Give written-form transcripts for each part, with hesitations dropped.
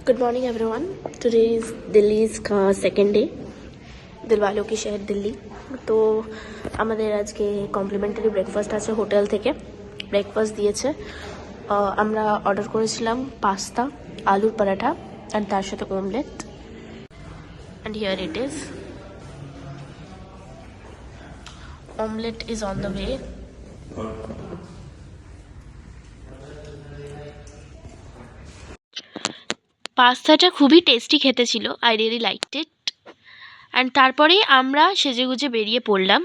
Good morning everyone. Today is Delhi's का second day, दिलवालों की शहर दिल्ली। তো আমাদের আজকে কমপ্লিমেন্টারি ব্রেকফাস্ট আছে হোটেল থেকে, ব্রেকফাস্ট দিয়েছে। আমরা অর্ডার করেছিলাম পাস্তা, আলুর পরাঠা অ্যান্ড তার সাথে omelette, and here it is. Omelette is on the way. পাস্তাটা খুবই টেস্টি খেতে ছিল, I really liked it. And তারপরেই আমরা সেজেগুজে বেরিয়ে পড়লাম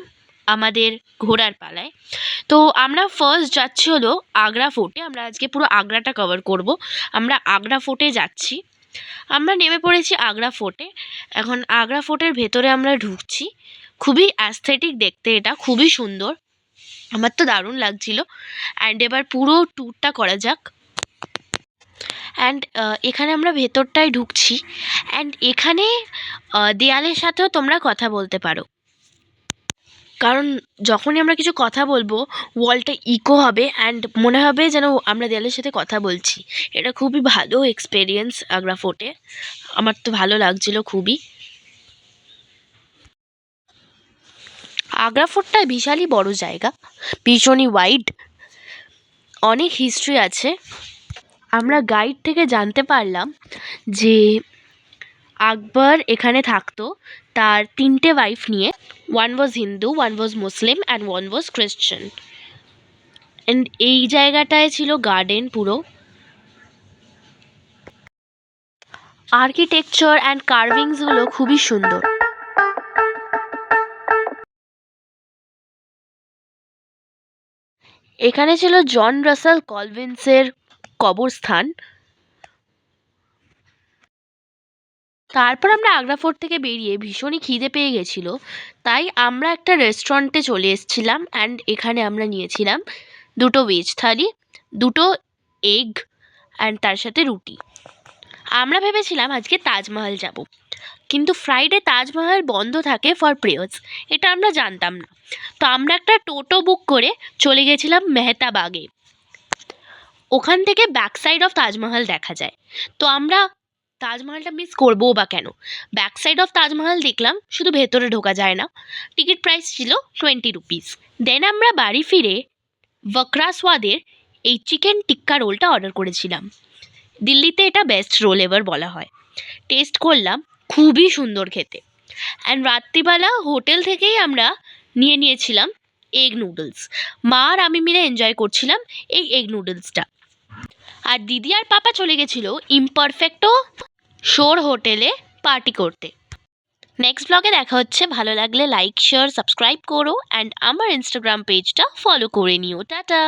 আমাদের ঘোরার পালায়। তো আমরা ফার্স্ট যাচ্ছি হলো আগ্রা ফোর্টে। আমরা আজকে পুরো আগ্রাটা কভার করব। আমরা আগ্রা ফোর্টে যাচ্ছি। আমরা নেমে পড়েছি আগ্রা ফোর্টে। এখন আগ্রা ফোর্টের ভেতরে আমরা ঢুকছি। খুবই অ্যাস্থেটিক দেখতে, এটা খুবই সুন্দর, আমার তো দারুণ লাগছিল। অ্যান্ড এবার পুরো ট্যুরটা করা যাক। অ্যান্ড এখানে আমরা ভেতরটায় ঢুকছি। অ্যান্ড এখানে দেয়ালের সাথেও তোমরা কথা বলতে পারো, কারণ যখনই আমরা কিছু কথা বলবো ওয়ালটা ইকো হবে অ্যান্ড মনে হবে যেন আমরা দেয়ালের সাথে কথা বলছি। এটা খুবই ভালো এক্সপেরিয়েন্স আগ্রা ফোর্টে, আমার তো ভালো লাগছিল খুবই। আগ্রা ফোর্টটা বিশালই বড় জায়গা, ভীষণই ওয়াইড, অনেক হিস্ট্রি আছে। আমরা গাইড থেকে জানতে পারলাম যে আকবর এখানে থাকতো তার 3টে ওয়াইফ নিয়ে। One was Hindu, one was Muslim and one was Christian. And এই জায়গাটায় ছিল গার্ডেন পুরো। আর্কিটেকচার অ্যান্ড কার্ভিংসগুলো খুবই সুন্দর। এখানে ছিল জন রাসেল কলভিন্সের কবরস্থান। তারপর আমরা আগ্রা ফোর্ট থেকে বেরিয়ে ভীষণই খিদে পেয়ে গেছিলো, তাই আমরা একটা রেস্টুরেন্টে চলে এসেছিলাম। অ্যান্ড এখানে আমরা নিয়েছিলাম 2টো ভেজ থালি, 2টো এগ অ্যান্ড তার সাথে রুটি। আমরা ভেবেছিলাম আজকে তাজমহল যাব, কিন্তু ফ্রাইডে তাজমহল বন্ধ থাকে ফর প্রেয়ার্স, এটা আমরা জানতাম না। তো আমরা একটা টোটো বুক করে চলে গেছিলাম মেহতাবাগে। ওখান থেকে ব্যাক সাইড অফ তাজমহল দেখা যায়। তো আমরা তাজমহলটা মিস করবো বা কেন, ব্যাক সাইড অফ তাজমহল দেখলাম, শুধু ভেতরে ঢোকা যায় না। টিকিট প্রাইস ছিল 20 রুপিস। দেন আমরা বাড়ি ফিরে বকরাস্বাদের এই চিকেন টিক্কা রোলটা অর্ডার করেছিলাম। দিল্লিতে এটা বেস্ট রোল এভার বলা হয়। টেস্ট করলাম, খুবই সুন্দর খেতে। অ্যান্ড রাত্রিবেলা হোটেল থেকেই আমরা নিয়েছিলাম এগ নুডলস। মা আর আমি মিলে এনজয় করছিলাম এই এগ নুডলসটা। আর দিদি আর পাপা চলে গেছিলো ইমপারফেক্টো শোর হোটেলে পার্টি করতে। নেক্সট ব্লগে দেখা হচ্ছে। ভালো লাগলে লাইক, শেয়ার, সাবস্ক্রাইব করো অ্যান্ড আমার ইনস্টাগ্রাম পেজটা ফলো করে নিও। টাটা।